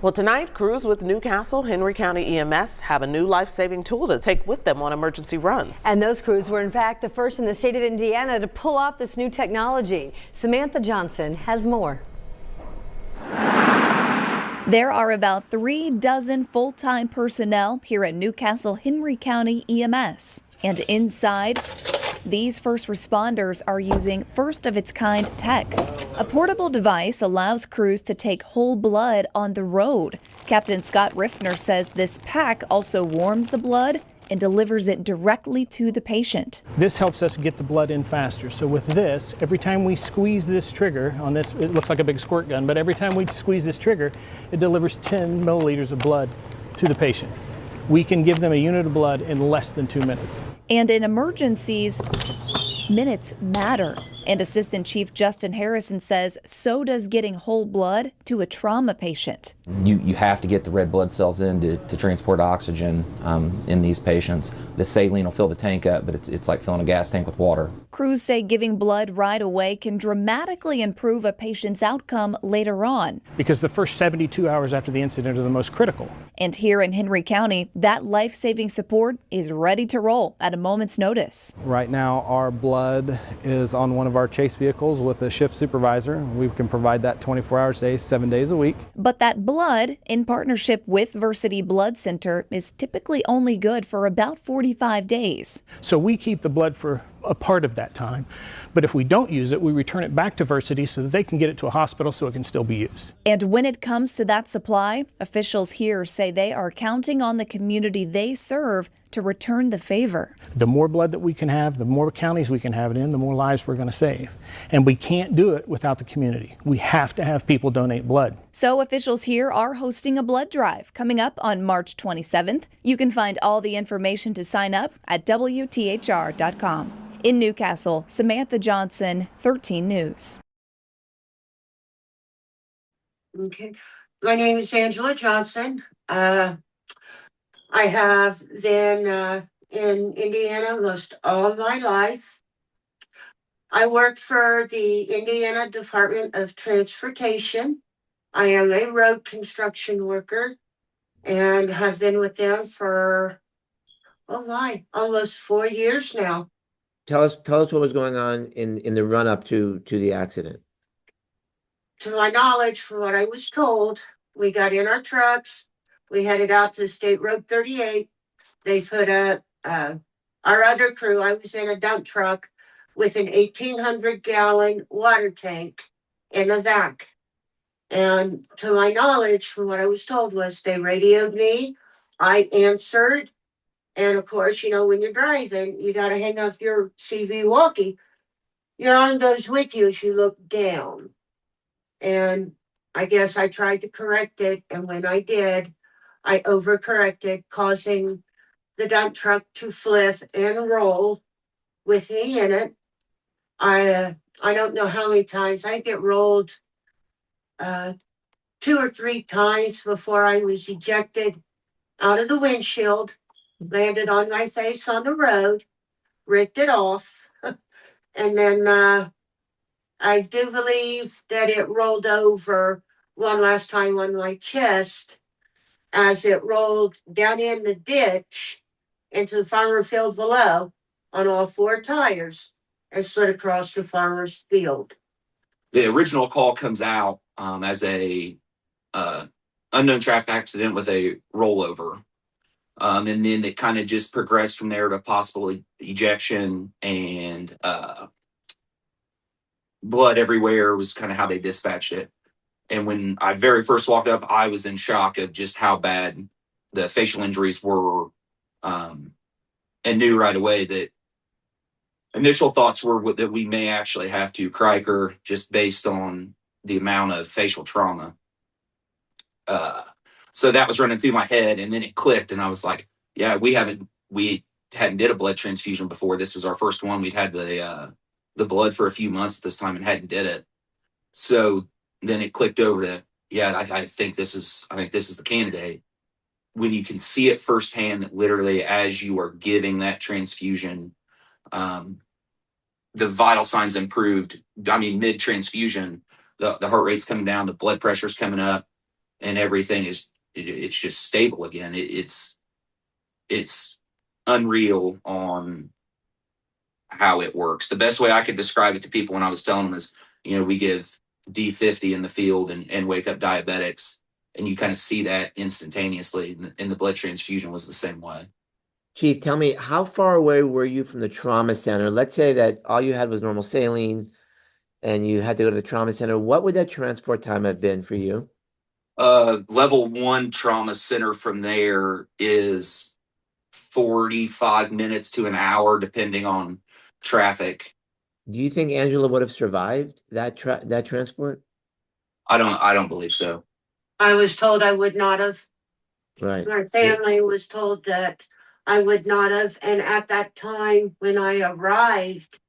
Well, tonight, crews with Newcastle-Henry County EMS have a new life-saving tool to take with them on emergency runs. And those crews were, in fact, the first in the state of Indiana to pull off this new technology. Samantha Johnson has more. There are about 36 full-time personnel here at Newcastle-Henry County EMS. And inside, these first responders are using first-of-its-kind tech. A portable device allows crews to take whole blood on the road. Captain Scott Riffner says this pack also warms the blood and delivers it directly to the patient. This helps us get the blood in faster. So with this, every time we squeeze this trigger on this, it looks like a big squirt gun, but every time we squeeze this trigger, it delivers 10 milliliters of blood to the patient. We can give them a unit of blood in less than 2 minutes. And in emergencies, minutes matter. And Assistant Chief Justin Harrison says so does getting whole blood to a trauma patient. You have to get the red blood cells in to transport oxygen in these patients. The saline will fill the tank up, but it's like filling a gas tank with water. Crews say giving blood right away can dramatically improve a patient's outcome later on. Because the first 72 hours after the incident are the most critical. And here in Henry County, that life-saving support is ready to roll at a moment's notice. Right now, our blood is on one of our chase vehicles with a shift supervisor. We can provide that 24 hours a day, 7 days a week. But that blood, in partnership with Versity Blood Center, is typically only good for about 45 days. So we keep the blood for a part of that time. But if we don't use it, we return it back to Versity so that they can get it to a hospital so it can still be used. And when it comes to that supply, officials here say they are counting on the community they serve to return the favor. The more blood that we can have, the more counties we can have it in, the more lives we're going to save. And we can't do it without the community. We have to have people donate blood. So officials here are hosting a blood drive coming up on March 27th. You can find all the information to sign up at WTHR.com. In Newcastle, Samantha Johnson, 13 News. Okay. My name is Angela Johnson. I have been in Indiana most all of my life. I worked for the Indiana Department of Transportation. I am a road construction worker and have been with them for, almost 4 years now. Tell us what was going on in the run up to the accident. To my knowledge, from what I was told, we got in our trucks, we headed out to State Road 38. They put up our other crew. I was in a dump truck with an 1,800-gallon water tank in a vac. And to my knowledge, from what I was told, was they radioed me. I answered. And of course, you know, when you're driving, you got to hang up your CV walkie. Your arm goes with you as you look down. And I guess I tried to correct it. And when I did, I overcorrected, causing the dump truck to flip and roll with me in it. I don't know how many times. I get rolled 2 or 3 times before I was ejected out of the windshield. Landed on my face on the road, ripped it off, and then I do believe that it rolled over one last time on my chest as it rolled down in the ditch into the farmer field below on all 4 tires and slid across the farmer's field. The original call comes out as a unknown traffic accident with a rollover. And then it kind of just progressed from there to possible ejection and blood everywhere was kind of how they dispatched it. And when I very first walked up, I was in shock of just how bad the facial injuries were, and knew right away that initial thoughts were that we may actually have to crike her just based on the amount of facial trauma. So that was running through my head, and then it clicked, and I was like, yeah, we hadn't did a blood transfusion before. This was our first one. We'd had the blood for a few months at this time and hadn't did it. So then it clicked over to, yeah, I think this is the candidate. When you can see it firsthand that literally as you are giving that transfusion, the vital signs improved. I mean, mid-transfusion, the heart rate's coming down, the blood pressure's coming up. and everything it's just stable again. It's unreal on how it works. The best way I could describe it to people when I was telling them is, we give D50 in the field and wake up diabetics, and you kind of see that instantaneously. And the blood transfusion was the same way. Chief, tell me, how far away were you from the trauma center? Let's say that all you had was normal saline and you had to go to the trauma center. What would that transport time have been for you? Level 1 trauma center from there is 45 minutes to an hour, depending on traffic. Do you think Angela would have survived that transport? I don't believe so. I was told I would not have. Right. My family was told that I would not have. And at that time, when I arrived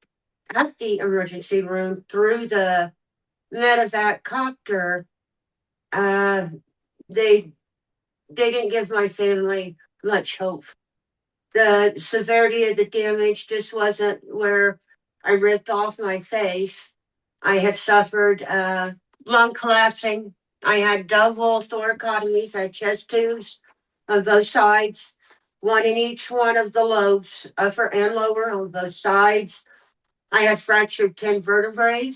at the emergency room through the medevac copter, they didn't give my family much hope. The severity of the damage just wasn't where I ripped off my face. I had suffered lung collapsing. I had double thoracotomies. I had chest tubes on both sides, one in each one of the lobes, upper and lower on both sides. I had fractured 10 vertebrae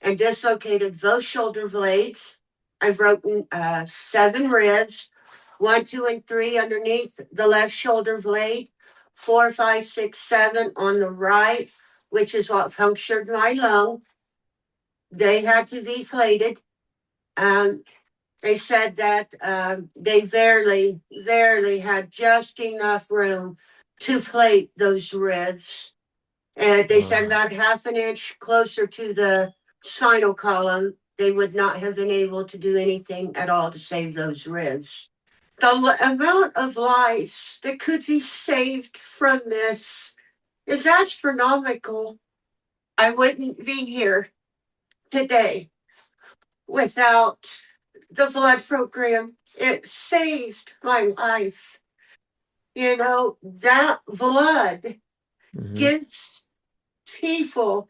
and dislocated both shoulder blades. I've broken 7 ribs, 1, 2, and 3 underneath the left shoulder blade, 4, 5, 6, 7 on the right, which is what punctured my lung. They had to be plated. They said that they barely had just enough room to plate those ribs. And they said about half an inch closer to the spinal column, they would not have been able to do anything at all to save those ribs. The amount of lives that could be saved from this is astronomical. I wouldn't be here today without the blood program. It saved my life. That blood gives people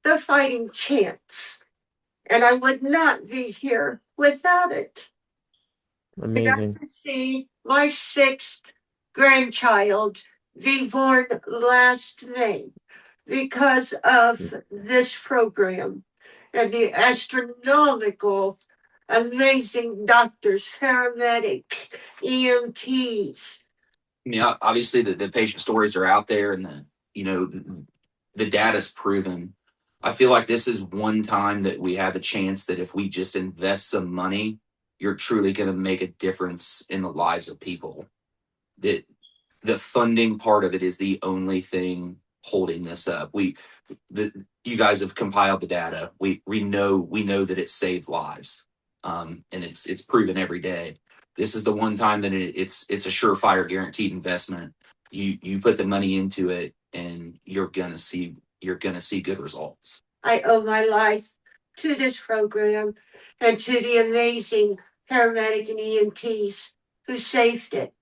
the fighting chance. And I would not be here without it. Amazing. I got to see my 6th grandchild be born last May because of this program and the astronomical, amazing doctors, paramedic, EMTs. Obviously the patient stories are out there, and the data's proven. I feel like this is one time that we have a chance that if we just invest some money, you're truly going to make a difference in the lives of people. The funding part of it is the only thing holding this up. You guys have compiled the data. We know that it saved lives, and it's proven every day. This is the one time that it's a surefire, guaranteed investment. You put the money into it, and you're gonna see good results. I owe my life to this program and to the amazing paramedic and EMTs who saved it.